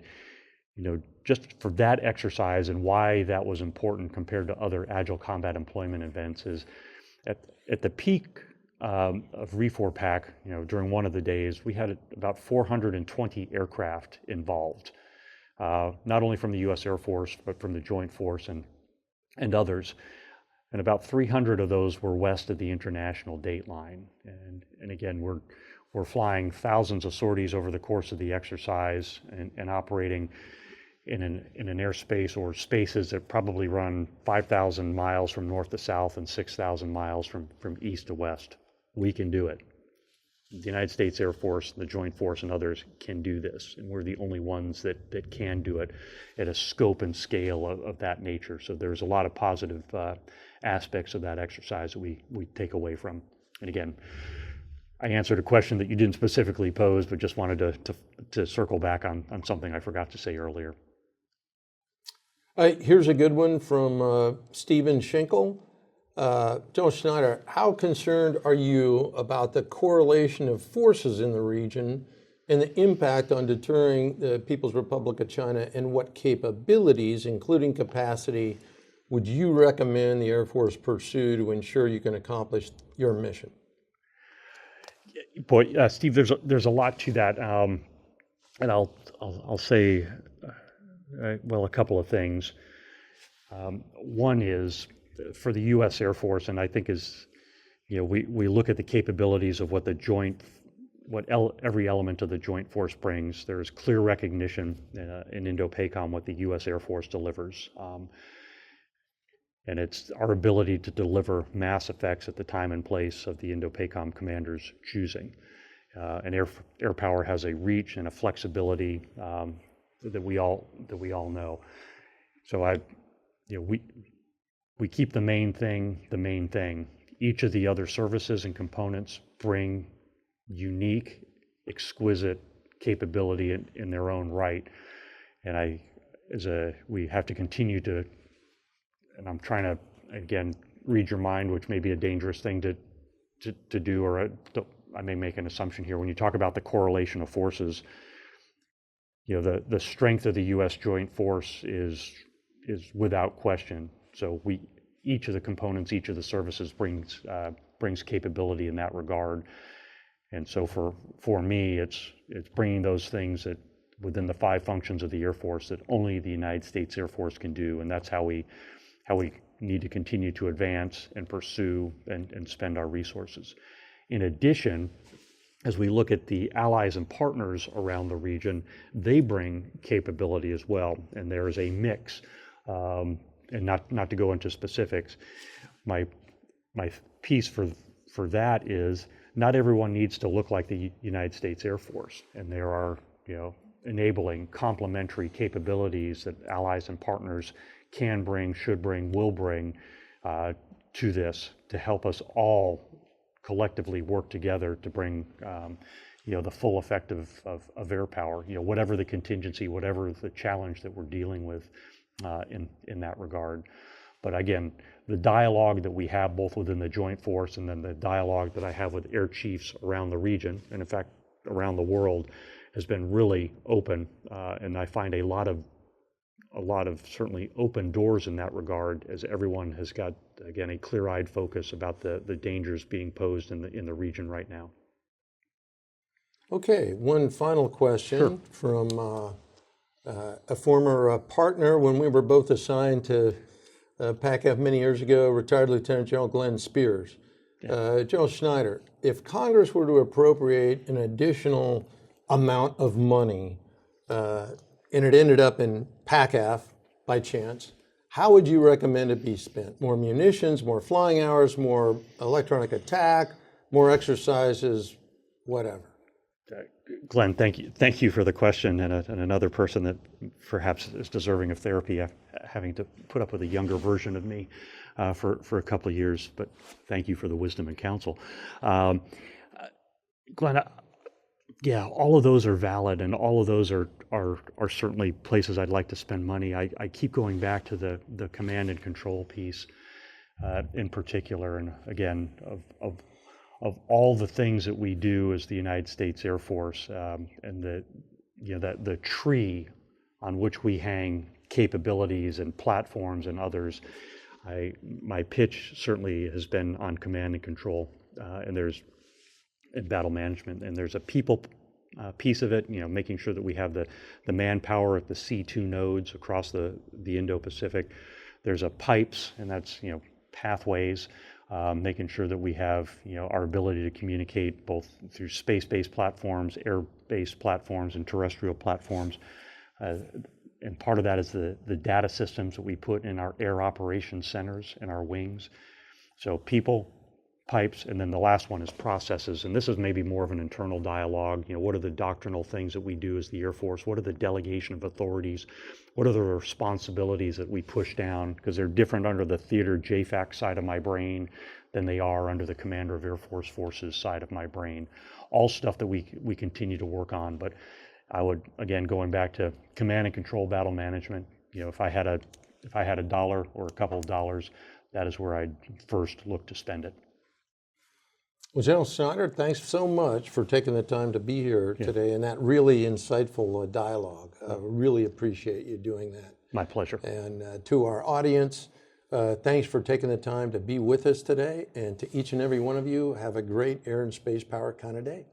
just for that exercise and why that was important compared to other Agile Combat Employment events is at the peak of REFOR-PAC, during one of the days, we had about 420 aircraft involved, not only from the U.S. Air Force, but from the Joint Force and others. And about 300 of those were west of the international date line. And again, we're flying thousands of sorties over the course of the exercise and operating in an airspace or spaces that probably run 5,000 miles from north to south and 6,000 miles from east to west. We can do it. The United States Air Force, the Joint Force, and others can do this, and we're the only ones that can do it at a scope and scale of that nature. So there's a lot of positive aspects of that exercise that we take away from. And again, I answered a question that you didn't specifically pose, but just wanted to circle back on something I forgot to say earlier. Here's a good one from Stephen Schinkel. General Schneider, how concerned are you about the correlation of forces in the region and the impact on deterring the People's Republic of China, and what capabilities, including capacity, would you recommend the Air Force pursue to ensure you can accomplish your mission? Boy, Steve, there's a lot to that. And I'll say, well, a couple of things. One is for the U.S. Air Force, and I think we look at the capabilities of what every element of the joint force brings. There's clear recognition in Indo-PACOM what the U.S. Air Force delivers. And it's our ability to deliver mass effects at the time and place of the Indo-PACOM commander's choosing. And air power has a reach and a flexibility that we all know. So we keep the main thing. Each of the other services and components bring unique, exquisite capability in their own right. And we have to continue to, and I'm trying to, again, read your mind, which may be a dangerous thing to do, or I may make an assumption here. When you talk about the correlation of forces, the strength of the U.S. Joint Force is without question. So each of the components, each of the services brings capability in that regard. And so for me, it's bringing those things that within the 5 functions of the Air Force that only the United States Air Force can do, and that's how we need to continue to advance and pursue and spend our resources. In addition, as we look at the allies and partners around the region, they bring capability as well, and there is a mix. And not to go into specifics, my piece for that is not everyone needs to look like the United States Air Force, and there are enabling complementary capabilities that allies and partners can bring, should bring, will bring to this to help us all collectively work together to bring the full effect of air power, whatever the contingency, whatever the challenge that we're dealing with in that regard. But again, the dialogue that we have both within the Joint Force and then the dialogue that I have with air chiefs around the region, and in fact around the world, has been really open, and I find a lot of certainly open doors in that regard, as everyone has got, again, a clear-eyed focus about the dangers being posed in the region right now. Okay, one final question from a former partner when we were both assigned to PACAF many years ago, retired Lieutenant General Glenn Spears. General Schneider, if Congress were to appropriate an additional amount of money and it ended up in PACAF by chance, how would you recommend it be spent? More munitions, more flying hours, more electronic attack, more exercises, whatever? Glenn, thank you for the question, and another person that perhaps is deserving of therapy, having to put up with a younger version of me for a couple of years, but thank you for the wisdom and counsel. Glenn, yeah, all of those are valid, and all of those are certainly places I'd like to spend money. I keep going back to the command and control piece in particular, and again, of all the things that we do as the United States Air Force, and the tree on which we hang capabilities and platforms and others, my pitch certainly has been on command and control, and battle management, and there's a people piece of it, making sure that we have the manpower at the C2 nodes across the Indo-Pacific. There's a pipes, and that's pathways, making sure that we have our ability to communicate both through space-based platforms, air-based platforms, and terrestrial platforms. And part of that is the data systems that we put in our air operations centers and our wings. So people, pipes, and then the last one is processes. And this is maybe more of an internal dialogue. What are the doctrinal things that we do as the Air Force? What are the delegation of authorities? What are the responsibilities that we push down? Because they're different under the theater JFAC side of my brain than they are under the Commander of Air Force Forces side of my brain. All stuff that we continue to work on. But I would, again, going back to command and control battle management, if I had a dollar or a couple of dollars, that is where I'd first look to spend it. Well, General Schneider, thanks so much for taking the time to be here today and that really insightful dialogue. Really appreciate you doing that. My pleasure. And to our audience, thanks for taking the time to be with us today. And to each and every one of you, have a great air and space power kind of day.